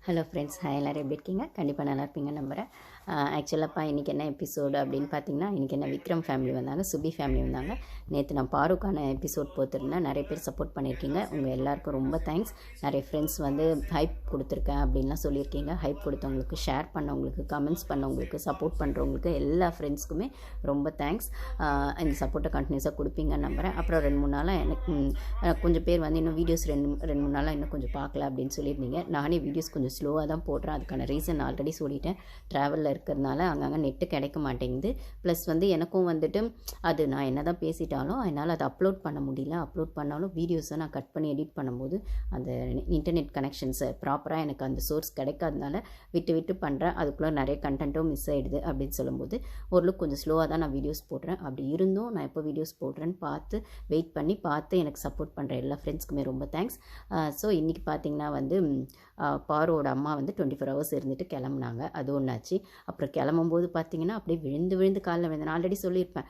Hello friends, எல்லோரும் எப்படி இருக்கீங்க? கண்டிப்பாக நல்லா இருப்பீங்க நம்புகிறேன். ஆக்சுவலாக இன்றைக்கி என்ன எபிசோடு அப்படின்னு பார்த்தீங்கன்னா, இன்றைக்கி என்ன விக்ரம் ஃபேமிலி வந்தாங்க, சுபி ஃபேமிலி வந்தாங்க. நேற்று நான் பாருக்கான எபிசோட் போட்டிருந்தேன். நிறைய பேர் சப்போர்ட் பண்ணியிருக்கீங்க. உங்கள் எல்லாருக்கும் ரொம்ப தேங்க்ஸ். நிறைய ஃப்ரெண்ட்ஸ் வந்து ஹைப் கொடுத்துருக்கேன் அப்படின்லாம் சொல்லியிருக்கீங்க. ஹைப் கொடுத்தவங்களுக்கு, ஷேர் பண்ணவங்களுக்கு, கமெண்ட்ஸ் பண்ணவங்களுக்கு, சப்போர்ட் பண்ணுறவங்களுக்கு எல்லா ஃப்ரெண்ட்ஸ்க்குமே ரொம்ப தேங்க்ஸ். இந்த சப்போர்ட்டை கண்டினியூஸாக கொடுப்பீங்கன்னு நம்புகிறேன். அப்புறம் 2-3 நாளாக எனக்கு கொஞ்சம் பேர் வந்து இன்னும் வீடியோஸ் 2-3 நாளாக இன்னும் கொஞ்சம் பார்க்கல அப்படின்னு சொல்லியிருந்தீங்க. நானே வீடியோஸ் கொஞ்சம் ஸ்லோவாக தான் போடுறேன். அதுக்கான ரீசன் ஆல்ரெடி சொல்லிட்டேன். ட்ராவலில் இருக்கிறதுனால அங்கங்கே நெட்டு கிடைக்க மாட்டேங்குது. ப்ளஸ் வந்து எனக்கும் வந்துட்டு அது நான் என்ன தான் பேசிட்டாலும் என்னால் அதை அப்லோட் பண்ண முடியல. அப்லோட் பண்ணாலும் வீடியோஸை நான் கட் பண்ணி எடிட் பண்ணும்போது அந்த இன்டர்நெட் கனெக்ஷன்ஸை ப்ராப்பராக எனக்கு அந்த சோர்ஸ் கிடைக்காதனால விட்டு விட்டு பண்ணுறேன். அதுக்குள்ளே நிறைய கண்டென்ட்டும் மிஸ் ஆகிடுது அப்படின்னு சொல்லும்போது ஓரளவுக்கு கொஞ்சம் ஸ்லோவாக தான் நான் வீடியோஸ் போடுறேன். அப்படி இருந்தும் நான் எப்போ வீடியோஸ் போடுறேன்னு பார்த்து வெயிட் பண்ணி பார்த்து எனக்கு சப்போர்ட் பண்ணுற எல்லா ஃப்ரெண்ட்ஸ்க்குமே ரொம்ப தேங்க்ஸ். ஸோ இன்றைக்கி பார்த்திங்கன்னா வந்து பாரோட அம்மா வந்து 24 ஹவர்ஸ் இருந்துட்டு கிளம்புனாங்க. அது ஒன்றாச்சு. அப்புறம் கிளம்பும்போது பார்த்திங்கன்னா அப்படியே விழுந்து விழுந்து காலில் விழுந்தேன். நான் ஆல்ரெடி சொல்லியிருப்பேன்,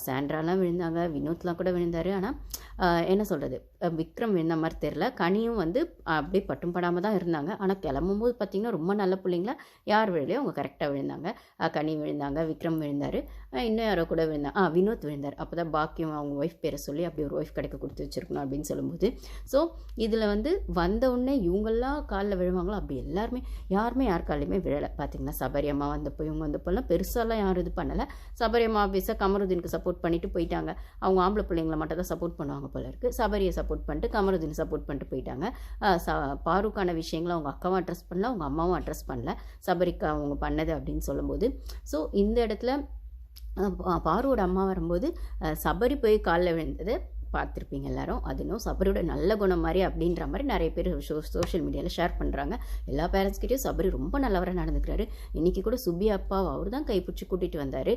சாண்ட்ராலாம் விழுந்தாங்க, வினோத்லாம் கூட விழுந்தார். ஆனால் என்ன சொல்கிறது, விக்ரம் விழுந்த மாதிரி தெரில. கனியும் வந்து அப்படியே பட்டும் படாமல் தான் இருந்தாங்க. ஆனால் கிளம்பும்போது பார்த்திங்கன்னா ரொம்ப நல்ல பிள்ளைங்களா யார் விழலையோ அவங்க கரெக்டாக விழுந்தாங்க. கனி விழுந்தாங்க, விக்ரம் விழுந்தார், இன்னும் யாரோ கூட விழுந்தாங்க, வினோத் விழுந்தார். அப்போ தான் பாக்கியம் அவங்க ஒய்ஃப் பேரை சொல்லி அப்படி ஒரு ஒய்ஃப் கிடைக்க கொடுத்து வச்சுருக்கணும் அப்படின்னு சொல்லும்போது, ஸோ இதில் வந்து வந்தவுடனே இவங்கெல்லாம் காலில் விழுவாங்களோ அப்படி யாருமே யார் காலையுமே விழலை. பார்த்திங்கன்னா சபரி அம்மா வந்தப்போ இவங்க வந்தப்போலாம் பெருசாலாம் யாரும் இது பண்ணலை. சபரி அம்மா ஆஃபீஸாக கமருதீனுக்கு சப்போர்ட் பண்ணிவிட்டு போயிட்டாங்க. அவங்க ஆம்பளை பிள்ளைங்களை மட்டும் தான் சப்போர்ட் பண்ணுவாங்க போல இருக்குது. சபரியை சப்போர்ட் பண்ணிட்டு கமருதீன் சப்போர்ட் பண்ணிட்டு போயிட்டாங்க. பாருக்கான விஷயங்களை அவங்க அக்காவும் அட்ரஸ் பண்ணல, அவங்க அம்மாவும் அட்ரஸ் பண்ணல, சபரிக்கா அவங்க பண்ணது அப்படின்னு சொல்லும்போது. ஸோ இந்த இடத்துல பாருவோட அம்மா வரும்போது சபரி போய் காலில் விழுந்தது பார்த்துருப்பீங்க எல்லாரும். அது இன்னும் சபரியோட நல்ல குணம் மாதிரி அப்படின்ற மாதிரி நிறைய பேர் சோஷியல் மீடியாவில் ஷேர் பண்ணுறாங்க. எல்லா பேரண்ட்ஸ்கிட்டையும் சபரி ரொம்ப நல்லவராக நடந்துக்கிறாரு. இன்றைக்கி கூட சுபி அப்பாவை அவர் தான் கைப்பிடிச்சி கூட்டிகிட்டு வந்தார்.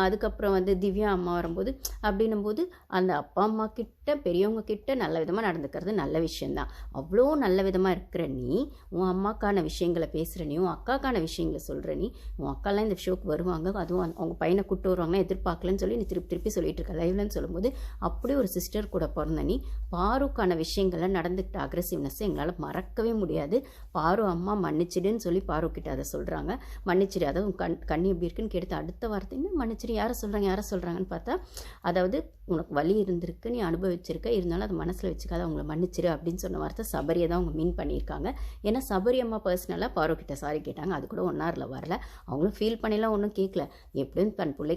அதுக்கப்புறம் வந்து திவ்யா அம்மா வரும்போது அப்படின்னும் போது அந்த அப்பா அம்மா கிட்ட பெரியவங்க கிட்ட நல்ல விதமாக நடந்துக்கிறது நல்ல விஷயந்தான். அவ்வளோ நல்ல விதமாக இருக்கிற நீ உன் அம்மாக்கான விஷயங்களை பேசுகிற நீ, உன் அக்காக்கான விஷயங்களை சொல்கிற நீ, உன் அக்காலாம் இந்த ஷோக்கு வருவாங்க, அதுவும் அவங்க பையனை கூப்பிட்டு வருவாங்கன்னா எதிர்பார்க்கலன்னு சொல்லி நீ திருப்பி சொல்லிட்டு இருக்க லைவ்லன்னு சொல்லும்போது, அப்படியே ஒரு சிஸ்டர் கூட பிறந்த நீ பாருக்கான விஷயங்களை நடந்துக்கிட்ட அக்ரெசிவ்னஸ் எங்களால் மறக்கவே முடியாது. பாரு அம்மா மன்னிச்சிடுன்னு சொல்லி பாரு கிட்ட அதை சொல்கிறாங்க. மன்னிச்சிடு, அதாவது கண்ணி எப்படி இருக்குன்னு கேட்டு அடுத்த வார்த்தை என்ன மன்னிச்சிடு, யாரை சொல்கிறாங்கன்னு பார்த்தா, அதாவது உனக்கு வலி இருந்திருக்கு, நீ அனுபவிச்சிருக்க, இருந்தாலும் அதை மனசில் வச்சுக்காத, அவங்கள மன்னிச்சிரு அப்படின்னு சொன்ன வார்த்தை சபரியை தான் அவங்க மீன் பண்ணியிருக்காங்க. ஏன்னா சபரி அம்மா பர்சனலாக பாரு கிட்ட சாரி கேட்டாங்க. அது கூட 1 ஹவரில் வரல. அவங்களும் ஃபீல் பண்ணிலாம் ஒன்றும் கேட்கல. எப்படியும் தன் பிள்ளை